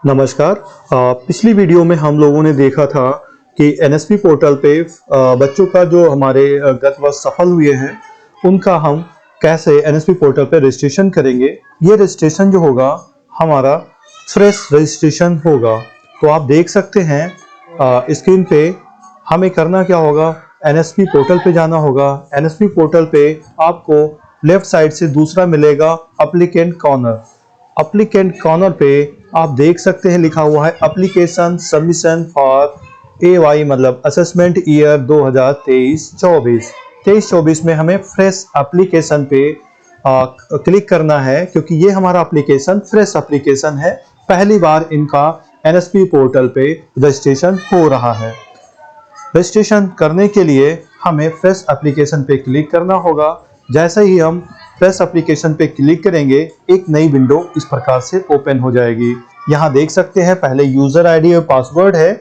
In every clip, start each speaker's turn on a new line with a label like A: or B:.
A: नमस्कार। पिछली वीडियो में हम लोगों ने देखा था कि एनएसपी पोर्टल पे बच्चों का जो हमारे गत वर्ष सफल हुए हैं उनका हम कैसे एनएसपी पोर्टल पे रजिस्ट्रेशन करेंगे। ये रजिस्ट्रेशन जो होगा हमारा फ्रेश रजिस्ट्रेशन होगा। तो आप देख सकते हैं स्क्रीन पे हमें करना क्या होगा, एनएसपी पोर्टल पे जाना होगा। एनएसपी पोर्टल पे आपको लेफ्ट साइड से दूसरा मिलेगा एप्लीकेंट कॉर्नर। एप्लीकेंट कॉर्नर पे आप देख सकते हैं लिखा हुआ है एप्लीकेशन सबमिशन फॉर एवाई मतलब असेसमेंट ईयर 2023-24। 23-24 में हमें फ्रेश एप्लीकेशन पे क्लिक करना है, क्योंकि ये हमारा एप्लीकेशन फ्रेश एप्लीकेशन है। पहली बार इनका एनएसपी पोर्टल पे रजिस्ट्रेशन हो रहा है। रजिस्ट्रेशन करने के लिए हमें फ्रेश एप्लीकेशन पे क्लिक करना होगा। जैसे ही हम फ्रेश एप्लीकेशन पे क्लिक करेंगे एक नई विंडो इस प्रकार से ओपन हो जाएगी। यहाँ देख सकते हैं पहले यूजर आईडी और पासवर्ड है।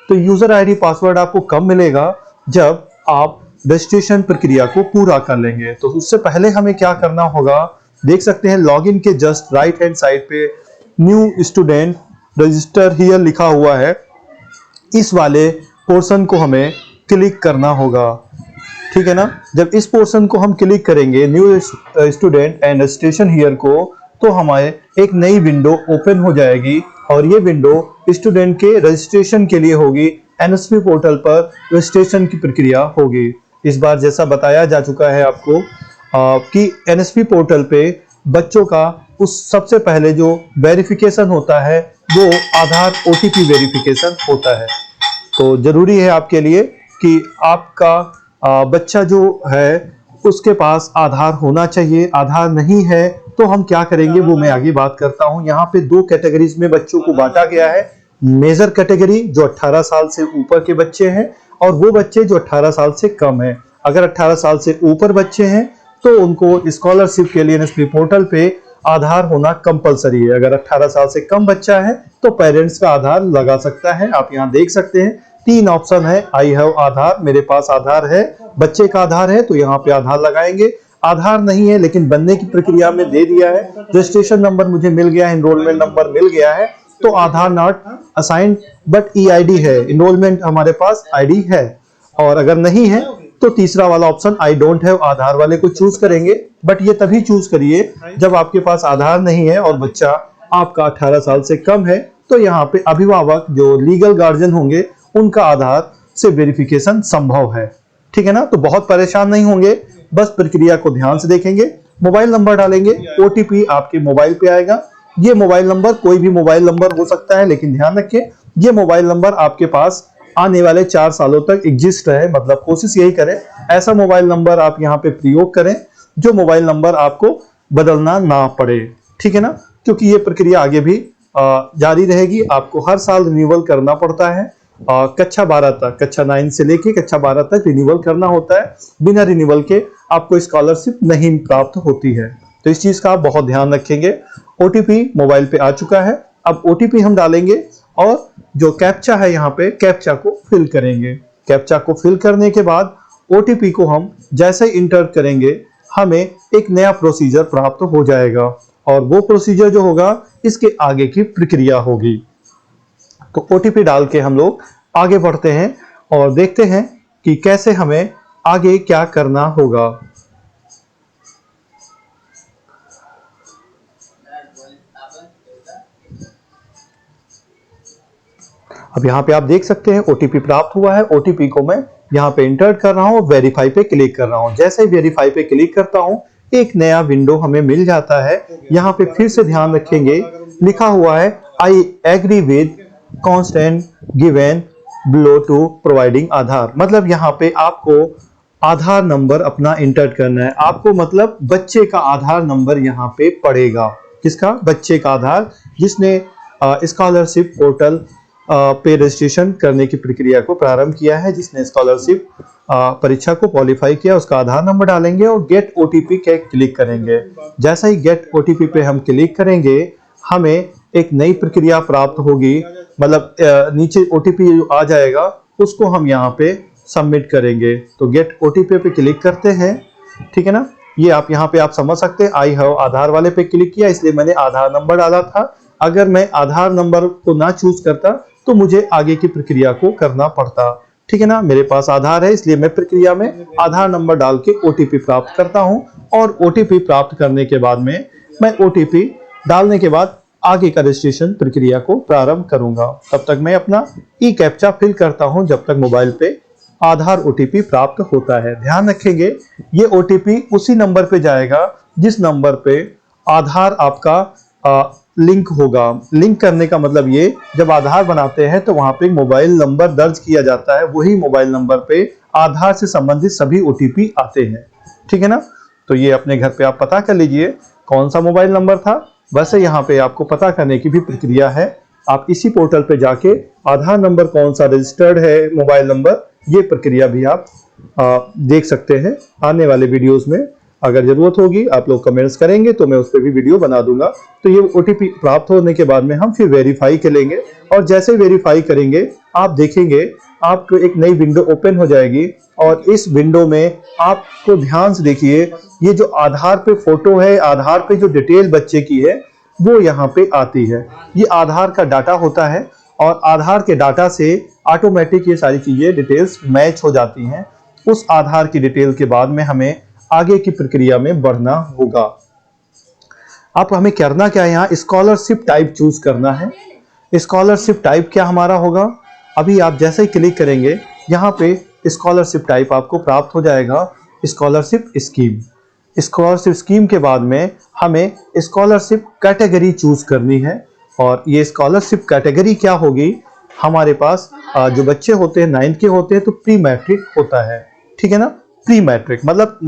A: तो यूजर आईडी पासवर्ड आपको कब मिलेगा, जब आप रजिस्ट्रेशन प्रक्रिया को पूरा कर लेंगे। तो उससे पहले हमें क्या करना होगा, देख सकते हैं लॉगिन के जस्ट राइट हैंड साइड पे न्यू स्टूडेंट रजिस्टर हियर लिखा हुआ है। इस वाले पोर्शन को हमें क्लिक करना होगा, ठीक है ना। जब इस पोर्शन को हम क्लिक करेंगे new student and registration here को, तो हमारे एक नई विंडो ओपन हो जाएगी और ये विंडो स्टूडेंट के रजिस्ट्रेशन के लिए होगी। एनएसपी पोर्टल पर रजिस्ट्रेशन की प्रक्रिया होगी। इस बार जैसा बताया जा चुका है आपको कि एनएसपी पोर्टल पे बच्चों का उस सबसे पहले जो वेरिफिकेशन होता है वो आधार ओटीपी वेरिफिकेशन होता है। तो जरूरी है आपके लिए कि आपका बच्चा जो है उसके पास आधार होना चाहिए। आधार नहीं है तो हम क्या करेंगे वो मैं आगे बात करता हूं। यहाँ पे दो कैटेगरीज में बच्चों को बांटा गया है। मेजर कैटेगरी जो 18 साल से ऊपर के बच्चे हैं और वो बच्चे जो 18 साल से कम हैं। अगर 18 साल से ऊपर बच्चे हैं तो उनको स्कॉलरशिप के लिए एनएसपी पोर्टल पे आधार होना कंपलसरी है। अगर 18 साल से कम बच्चा है तो पेरेंट्स का आधार लगा सकता है। आप यहाँ देख सकते हैं 3 ऑप्शन है। आई हैव आधार, मेरे पास आधार है, बच्चे का आधार है तो यहाँ पे आधार लगाएंगे। आधार नहीं है लेकिन बनने की प्रक्रिया में दे दिया है, रजिस्ट्रेशन नंबर मुझे मिल गया है, एनरोलमेंट नंबर मिल गया है, तो आधार नॉट असाइंड बट ईआईडी है, एनरोलमेंट हमारे पास आईडी है। और अगर नहीं है तो तीसरा वाला ऑप्शन आई डोंट हैव आधार वाले को चूज करेंगे। बट ये तभी चूज करिए जब आपके पास आधार नहीं है और बच्चा आपका 18 साल से कम है। तो यहाँ पे अभिभावक जो लीगल गार्जियन होंगे उनका आधार से वेरिफिकेशन संभव है, ठीक है ना। तो बहुत परेशान नहीं होंगे, बस प्रक्रिया को ध्यान से देखेंगे। मोबाइल नंबर डालेंगे, ओटीपी आपके मोबाइल पे आएगा। ये मोबाइल नंबर कोई भी मोबाइल नंबर हो सकता है, लेकिन ध्यान रखें ये मोबाइल नंबर आपके पास आने वाले 4 सालों तक एग्जिस्ट रहे। मतलब कोशिश यही करें ऐसा मोबाइल नंबर आप यहाँ पे प्रयोग करें जो मोबाइल नंबर आपको बदलना ना पड़े, ठीक है ना। क्योंकि ये प्रक्रिया आगे भी जारी रहेगी। आपको हर साल रिन्यूअल करना पड़ता है। कक्षा 12 तक, कक्षा 9 से लेके कक्षा 12 तक रिन्यूअल करना होता है। बिना रिन्यूअल के आपको स्कॉलरशिप नहीं प्राप्त होती है। तो इस चीज का आप बहुत ध्यान रखेंगे। ओटीपी मोबाइल पे आ चुका है। अब ओटीपी हम डालेंगे और जो कैप्चा है यहाँ पे कैप्चा को फिल करेंगे। कैप्चा को फिल करने के बाद ओटीपी को हम जैसे इंटर करेंगे हमें एक नया प्रोसीजर प्राप्त हो जाएगा और वो प्रोसीजर जो होगा इसके आगे की प्रक्रिया होगी। तो ओटीपी डाल के हम लोग आगे बढ़ते हैं और देखते हैं कि कैसे हमें आगे क्या करना होगा। अब यहाँ पे आप देख सकते हैं ओटीपी प्राप्त हुआ है। ओटीपी को मैं यहाँ पे इंटर कर रहा हूँ, वेरीफाई पे क्लिक कर रहा हूँ। जैसे ही वेरीफाई पे क्लिक करता हूँ एक नया विंडो हमें मिल जाता है। यहाँ पे फिर से ध्यान रखेंगे लिखा हुआ है I agree with constant given below to providing Aadhaar. मतलब यहाँ पे आपको आधार नंबर अपना इंटर करना है। आपको मतलब बच्चे का आधार नंबर यहाँ पे पड़ेगा। किसका? बच्चे का आधार जिसने स्कॉलरशिप पोर्टल पे रजिस्ट्रेशन करने की प्रक्रिया को प्रारंभ किया है, जिसने स्कॉलरशिप परीक्षा को क्वालिफाई किया, उसका आधार नंबर डालेंगे और गेट ओटीपी के क्लिक करेंगे। जैसा ही गेट ओटीपी पे हम क्लिक करेंगे हमें एक नई प्रक्रिया प्राप्त होगी। मतलब नीचे ओटीपी आ जाएगा उसको हम यहाँ पे सबमिट करेंगे। तो गेट ओटीपी पे क्लिक करते हैं, ठीक है ना। ये आप यहाँ पे आप समझ सकते हैं आई हैव आधार वाले पे क्लिक किया इसलिए मैंने आधार नंबर डाला था। अगर मैं आधार नंबर को ना चूज करता तो मुझे आगे की प्रक्रिया को करना पड़ता। ठीक है ना, मेरे पास आधार है इसलिए मैं प्रक्रिया में आधार नंबर डाल के ओटीपी प्राप्त करता हूं और ओटीपी प्राप्त करने के बाद में मैं ओटीपी डालने के बाद आगे का रजिस्ट्रेशन प्रक्रिया को प्रारंभ करूंगा। तब तक मैं अपना ई कैप्चा फिल करता हूं जब तक मोबाइल पे आधार ओटीपी प्राप्त होता है। ध्यान रखेंगे ये ओटीपी उसी नंबर पे जाएगा जिस नंबर पे आधार आपका लिंक होगा। लिंक करने का मतलब ये, जब आधार बनाते हैं तो वहां पे मोबाइल नंबर दर्ज किया जाता है, वही मोबाइल नंबर पे आधार से संबंधित सभी ओटीपी आते हैं। ठीक है ना, तो ये अपने घर पे आप पता कर लीजिए कौन सा मोबाइल नंबर था। वैसे यहाँ पे आपको पता करने की भी प्रक्रिया है, आप इसी पोर्टल पे जाके आधार नंबर कौन सा रजिस्टर्ड है मोबाइल नंबर, ये प्रक्रिया भी आप देख सकते हैं। आने वाले वीडियोस में अगर जरूरत होगी आप लोग कमेंट्स करेंगे तो मैं उस पर भी वीडियो बना दूंगा। तो ये ओटीपी प्राप्त होने के बाद में हम फिर वेरीफाई करेंगे और जैसे वेरीफाई करेंगे आप देखेंगे आपको एक नई विंडो ओपन हो जाएगी और इस विंडो में आपको ध्यान से देखिए ये जो आधार पे फोटो है, आधार पे जो डिटेल बच्चे की है वो यहाँ पे आती है। ये आधार का डाटा होता है और आधार के डाटा से ऑटोमेटिक ये सारी चीजें डिटेल्स मैच हो जाती हैं। उस आधार की डिटेल के बाद में हमें आगे की प्रक्रिया में बढ़ना होगा। अब हमें करना क्या है, यहाँ स्कॉलरशिप टाइप चूज करना है। स्कॉलरशिप टाइप क्या हमारा होगा, अभी आप जैसे ही क्लिक करेंगे यहाँ पे स्कॉलरशिप टाइप आपको प्राप्त हो जाएगा, स्कॉलरशिप स्कीम। स्कॉलरशिप स्कीम के बाद में हमें स्कॉलरशिप कैटेगरी चूज करनी है और ये स्कॉलरशिप कैटेगरी क्या होगी, हमारे पास जो बच्चे होते हैं 9th के होते हैं तो प्री मैट्रिक होता है। ठीक है ना, प्री मैट्रिक मतलब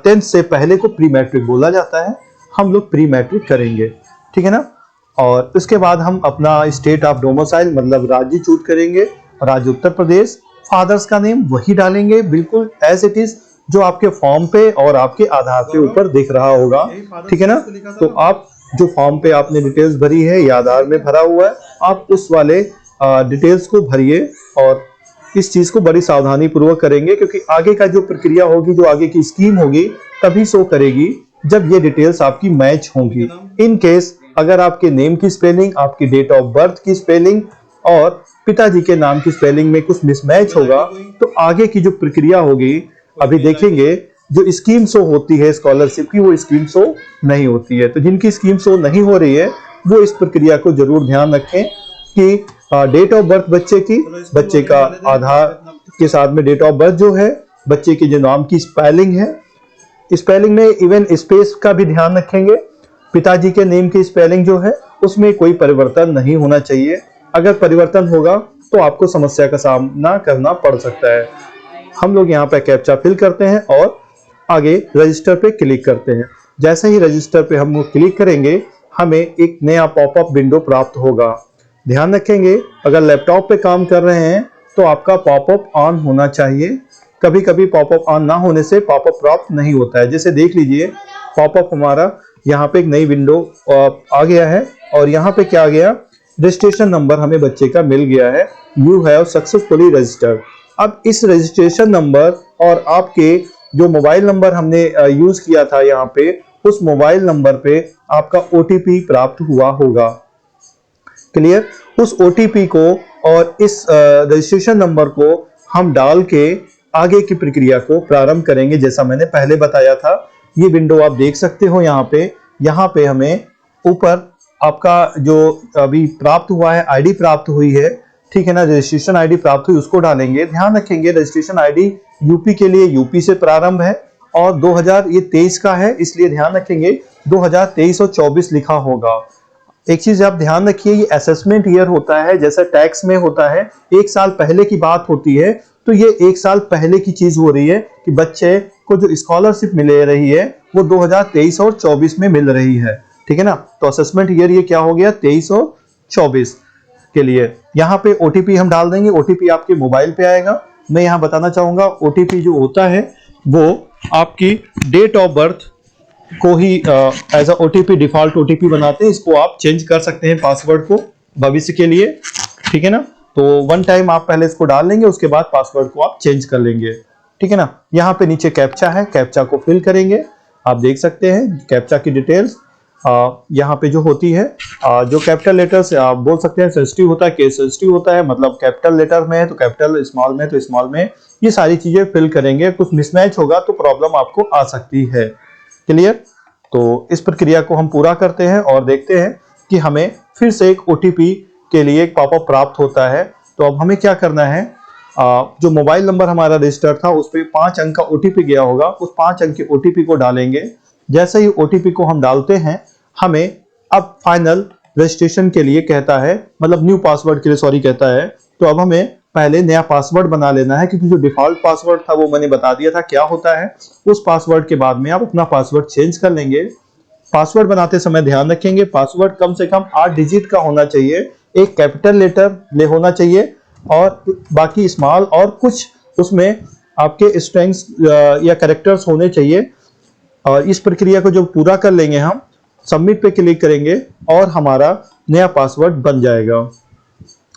A: 10th से पहले को प्री मैट्रिक बोला जाता है, हम लोग प्री मैट्रिक करेंगे। ठीक है ना, और उसके बाद हम अपना स्टेट ऑफ डोमिसाइल मतलब राज्य चूज करेंगे, राज्य उत्तर प्रदेश, फादर्स का नेम वही डालेंगे बिल्कुल एज इट इज जो आपके फॉर्म पे और आपके आधार पे ऊपर दिख रहा होगा। ठीक है ना, तो आप जो फॉर्म पे आपने डिटेल्स भरी है या आधार में भरा हुआ है आप उस वाले डिटेल्स को भरिए और इस चीज को बड़ी सावधानी पूर्वक करेंगे क्योंकि आगे का जो प्रक्रिया होगी, जो आगे की स्कीम होगी तभी शो करेगी जब ये डिटेल्स आपकी मैच होंगी। इन केस अगर आपके नेम की स्पेलिंग, आपकी डेट ऑफ बर्थ की स्पेलिंग और पिताजी के नाम की स्पेलिंग में कुछ मिसमैच होगा तो आगे की जो प्रक्रिया होगी, अभी देखेंगे जो स्कीम शो होती है स्कॉलरशिप की वो स्कीम शो नहीं होती है। तो जिनकी स्कीम शो नहीं हो रही है वो इस प्रक्रिया को जरूर ध्यान रखें कि डेट ऑफ बर्थ बच्चे की, बच्चे का आधार के साथ में डेट ऑफ बर्थ जो है, बच्चे के जो नाम की स्पेलिंग है, स्पेलिंग में इवन स्पेस का भी ध्यान रखेंगे। पिताजी के नेम की स्पेलिंग जो है उसमें कोई परिवर्तन नहीं होना चाहिए, अगर परिवर्तन होगा तो आपको समस्या का सामना करना पड़ सकता है। हम लोग यहाँ पे कैप्चा फिल करते हैं और आगे रजिस्टर पे क्लिक करते हैं। जैसे ही रजिस्टर पे हम क्लिक करेंगे हमें एक नया पॉपअप विंडो प्राप्त होगा। ध्यान रखेंगे अगर लैपटॉप पे काम कर रहे हैं तो आपका पॉपअप ऑन होना चाहिए। कभी कभी पॉपअप ऑन ना होने से पॉपअप प्राप्त नहीं होता है। जैसे देख लीजिए पॉपअप हमारा यहाँ पे एक नई विंडो आ गया है और यहाँ पे क्या आ गया, रजिस्ट्रेशन नंबर हमें बच्चे का मिल गया है, यू हैव सक्सेसफुली रजिस्टर्ड। अब इस रजिस्ट्रेशन नंबर और आपके जो मोबाइल नंबर हमने यूज किया था यहाँ पे, उस मोबाइल नंबर पे आपका ओटीपी प्राप्त हुआ होगा। क्लियर, उस ओटीपी को और इस रजिस्ट्रेशन नंबर को हम डाल के आगे की प्रक्रिया को प्रारंभ करेंगे। जैसा मैंने पहले बताया था, ये विंडो आप देख सकते हो यहाँ पे हमें ऊपर आपका जो अभी प्राप्त हुआ है आईडी प्राप्त हुई है, ठीक है ना, रजिस्ट्रेशन आईडी प्राप्त हुई उसको डालेंगे। ध्यान रखेंगे रजिस्ट्रेशन आईडी यूपी के लिए यूपी से प्रारंभ है और 2023 का है, इसलिए ध्यान रखेंगे 2023 और 24 लिखा होगा। एक चीज आप ध्यान रखिए, ये असेसमेंट ईयर होता है, जैसा टैक्स में होता है 1 साल पहले की बात होती है, तो ये 1 साल पहले की चीज हो रही है कि बच्चे को जो स्कॉलरशिप मिल रही है वो 2023 और 24 में मिल रही है। ठीक है ना, तो असेसमेंट ईयर ये क्या हो गया 23 और 24 के लिए। यहाँ पे ओटीपी हम डाल देंगे, ओटीपी आपके मोबाइल पे आएगा। मैं यहाँ बताना चाहूंगा ओटीपी जो होता है वो आपकी डेट ऑफ बर्थ को ही as a OTP default OTP बनाते हैं, इसको आप चेंज कर सकते हैं पासवर्ड को भविष्य के लिए। ठीक है ना, तो 1 टाइम आप पहले इसको डाल लेंगे, उसके बाद पासवर्ड को आप चेंज कर लेंगे। ठीक है ना, यहाँ पे नीचे कैप्चा है, कैप्चा को फिल करेंगे। आप देख सकते हैं कैप्चा की डिटेल्स यहाँ पे जो होती है जो कैपिटल लेटर्स आप बोल सकते हैं सेंसिटिव होता है, केस सेंसिटिव होता है, मतलब कैपिटल लेटर में है तो कैपिटल, स्मॉल में तो स्मॉल में, ये सारी चीजें फिल करेंगे। कुछ मिसमैच होगा तो प्रॉब्लम आपको आ सकती है। क्लियर? तो इस प्रक्रिया को हम पूरा करते हैं और देखते हैं कि हमें फिर से एक ओटीपी के लिए एक पॉपअप प्राप्त होता है। तो अब हमें क्या करना है, जो मोबाइल नंबर हमारा रजिस्टर था उस पर 5 अंक का ओटीपी गया होगा, उस 5 अंक के ओटीपी को डालेंगे। जैसे ही ओटीपी को हम डालते हैं, हमें अब फाइनल रजिस्ट्रेशन के लिए कहता है, मतलब न्यू पासवर्ड के लिए सॉरी कहता है। तो अब हमें पहले नया पासवर्ड बना लेना है, क्योंकि जो डिफॉल्ट पासवर्ड था वो मैंने बता दिया था क्या होता है। उस पासवर्ड के बाद में आप अपना पासवर्ड चेंज कर लेंगे। पासवर्ड बनाते समय ध्यान रखेंगे पासवर्ड कम से कम 8 डिजिट का होना चाहिए, एक कैपिटल लेटर ले होना चाहिए और बाकी स्मॉल, और कुछ उसमें आपके स्ट्रिंग्स या कैरेक्टर्स होने चाहिए। और इस प्रक्रिया को जब पूरा कर लेंगे, हम सबमिट पे क्लिक करेंगे और हमारा नया पासवर्ड बन जाएगा।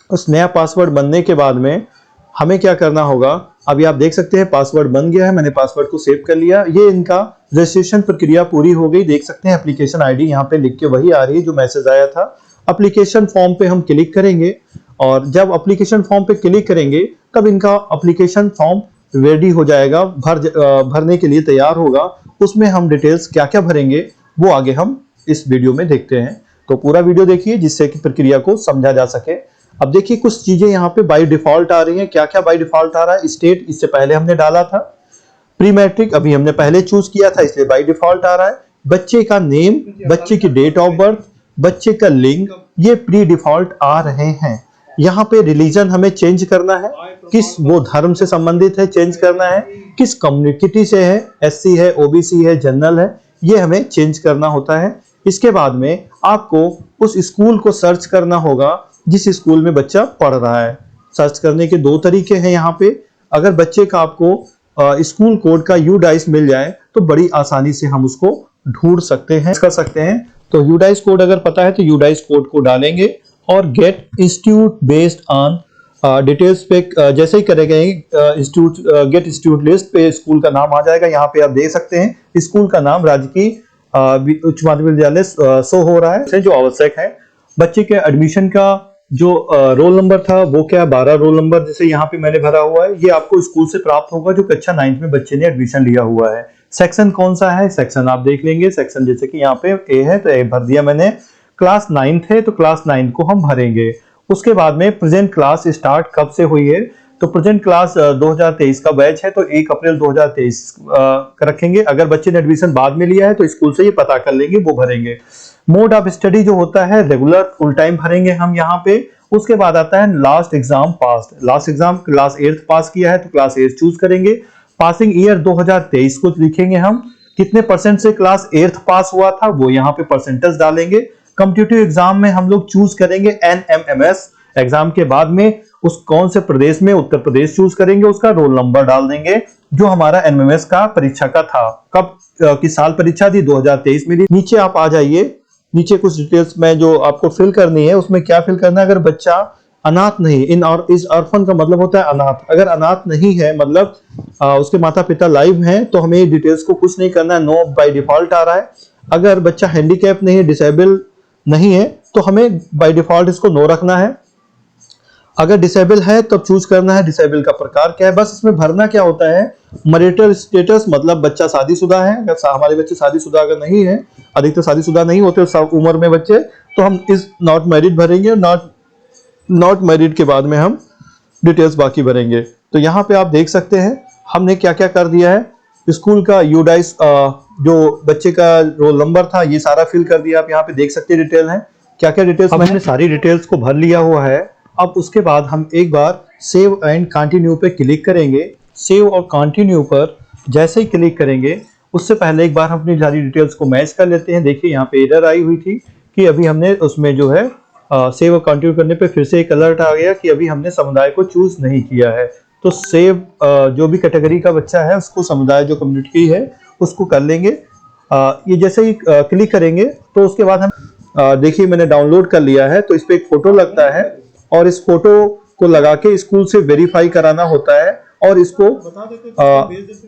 A: उस नया पासवर्ड बनने के बाद में हमें क्या करना होगा, अभी आप देख सकते हैं पासवर्ड बन गया है, मैंने पासवर्ड को सेव कर लिया। ये इनका रजिस्ट्रेशन प्रक्रिया पूरी हो गई। देख सकते हैं एप्लीकेशन आईडी यहाँ पे लिख के वही आ रही है जो मैसेज आया था। एप्लीकेशन फॉर्म पे हम क्लिक करेंगे और जब एप्लीकेशन फॉर्म पे क्लिक करेंगे तब इनका एप्लीकेशन फॉर्म रेडी हो जाएगा, भरने के लिए तैयार होगा। उसमें हम डिटेल्स क्या क्या भरेंगे वो आगे हम इस वीडियो में देखते हैं। तो पूरा वीडियो देखिए जिससे कि प्रक्रिया को समझा जा सके। अब देखिए कुछ चीजें यहाँ पे बाय डिफॉल्ट आ रही हैं। क्या क्या बाय डिफॉल्ट आ रहा है, स्टेट इससे पहले हमने डाला था, प्री मैट्रिक अभी हमने पहले चूज किया था इसलिए बाय डिफॉल्ट आ रहा है, बच्चे का नेम, बच्चे की डेट ऑफ बर्थ, बच्चे का लिंग, ये प्री डिफॉल्ट आ रहे हैं। यहाँ पे रिलीजन हमें चेंज करना है, किस वो धर्म से संबंधित है चेंज करना है, किस कम्युनिटी से है, एससी है, ओबीसी है, जनरल है, ये हमें चेंज करना होता है। इसके बाद में आपको उस स्कूल को सर्च करना होगा जिस स्कूल में बच्चा पढ़ रहा है। सर्च करने के 2 तरीके हैं यहाँ पे। अगर बच्चे का आपको स्कूल कोड का यूडाइस मिल जाए तो बड़ी आसानी से हम उसको ढूंढ सकते हैं, कर सकते हैं। तो यूडाइस कोड अगर पता है तो यूडाइस कोड को डालेंगे और get institute based on details पे जैसे ही करेंगे इंस्टीट्यूट गेट इंस्टीट्यूट लिस्ट पे स्कूल का नाम आ जाएगा। यहाँ पे आप देख सकते हैं स्कूल का नाम राजकीय उच्च माध्यमिक विद्यालय शो हो रहा है, जो आवश्यक है। बच्चे के एडमिशन का जो रोल नंबर था वो क्या 12 रोल नंबर जैसे यहाँ पे मैंने भरा हुआ है, ये आपको स्कूल से प्राप्त होगा जो कक्षा 9th में बच्चे ने एडमिशन लिया हुआ है। सेक्शन कौन सा है, सेक्शन आप देख लेंगे। सेक्शन जैसे कि यहाँ पे ए है तो ए भर दिया मैंने। क्लास 9th है तो क्लास 9 को हम भरेंगे। उसके बाद में प्रेजेंट क्लास स्टार्ट कब से हुई है, तो प्रेजेंट क्लास 2023 का बैच है तो 1 अप्रैल 2023 रखेंगे। अगर बच्चे ने एडमिशन बाद में लिया है तो स्कूल से ये पता कर लेंगे, वो भरेंगे। मोड ऑफ स्टडी जो होता है रेगुलर फुल टाइम भरेंगे हम यहाँ पे। उसके बाद आता है लास्ट एग्जाम पास, लास्ट एग्जाम क्लास 8th पास किया है तो क्लास 8 चूज करेंगे। पासिंग ईयर 2023 को लिखेंगे हम, कितने परसेंट से क्लास 8th पास हुआ था वो यहाँ पे परसेंटेज डालेंगे। कॉम्पिटिटिव एग्जाम में हम लोग चूज करेंगे NMMS। एग्जाम के बाद में उस कौन से प्रदेश में, उत्तर प्रदेश चूज करेंगे, उसका रोल नंबर डाल देंगे जो हमारा NMMS का परीक्षा का था। कब किस साल परीक्षा थी, 2023 में दी। नीचे आप आ जाइए, नीचे कुछ डिटेल्स में जो आपको फिल करनी है उसमें क्या फिल करना है। अगर बच्चा अनाथ नहीं, इन और इस ऑर्फन का मतलब होता है अनाथ, अगर अनाथ नहीं है मतलब उसके माता पिता लाइव हैं तो हमें डिटेल्स को कुछ नहीं करना है, नो बाय डिफॉल्ट आ रहा है। अगर बच्चा हैंडीकैप नहीं है, डिसेबल नहीं है तो हमें बाय डिफॉल्ट इसको नो रखना है। अगर डिसेबल है तब चूज करना है डिसेबल का प्रकार क्या है। बस इसमें भरना क्या होता है, मैरिटल स्टेटस, मतलब बच्चा शादीशुदा है। अगर हमारे बच्चे शादीशुदा अगर नहीं है, अधिकतर शादीशुदा नहीं होते सब उम्र में बच्चे, तो हम इस नॉट मैरिड भरेंगे। नॉट मैरिड के बाद में हम डिटेल्स बाकी भरेंगे। तो यहाँ पे आप देख सकते हैं हमने क्या क्या कर दिया है। स्कूल का यूडाइस जो बच्चे का रोल नंबर था ये सारा फिल कर दिया। आप यहाँ पे देख सकते हैं डिटेल है क्या क्या डिटेल्स, हमने सारी डिटेल्स को भर लिया हुआ है। अब उसके बाद हम एक बार सेव एंड कंटिन्यू पे क्लिक करेंगे। सेव और कंटिन्यू पर जैसे ही क्लिक करेंगे उससे पहले एक बार हम अपनी सारी डिटेल्स को मैच कर लेते हैं। देखिए यहाँ पे एरर आई हुई थी कि अभी हमने उसमें जो है सेव और कंटिन्यू करने पे फिर से एक अलर्ट आ गया कि अभी हमने समुदाय को चूज नहीं किया है। तो सेव जो भी कैटेगरी का बच्चा है उसको, समुदाय जो कम्युनिटी है उसको कर लेंगे। ये जैसे ही क्लिक करेंगे तो उसके बाद हम देखिए मैंने डाउनलोड कर लिया है तो इस पे एक फोटो लगता है और इस फोटो को लगा के स्कूल से वेरीफाई कराना होता है और इसको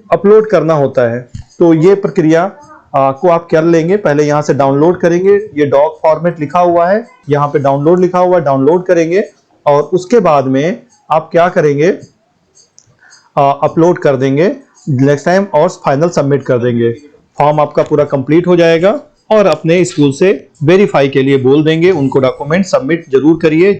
A: अपलोड करना होता है। तो ये प्रक्रिया को आप कर लेंगे। पहले यहाँ से डाउनलोड करेंगे, ये डॉक फॉर्मेट लिखा हुआ है, यहाँ पे डाउनलोड लिखा हुआ है, डाउनलोड करेंगे और उसके बाद में आप क्या करेंगे, अपलोड कर देंगे नेक्स्ट टाइम और फाइनल सबमिट कर देंगे। फॉर्म आपका पूरा कंप्लीट हो जाएगा और अपने स्कूल से वेरीफाई के लिए बोल देंगे, उनको डॉक्यूमेंट सबमिट जरूर करिए।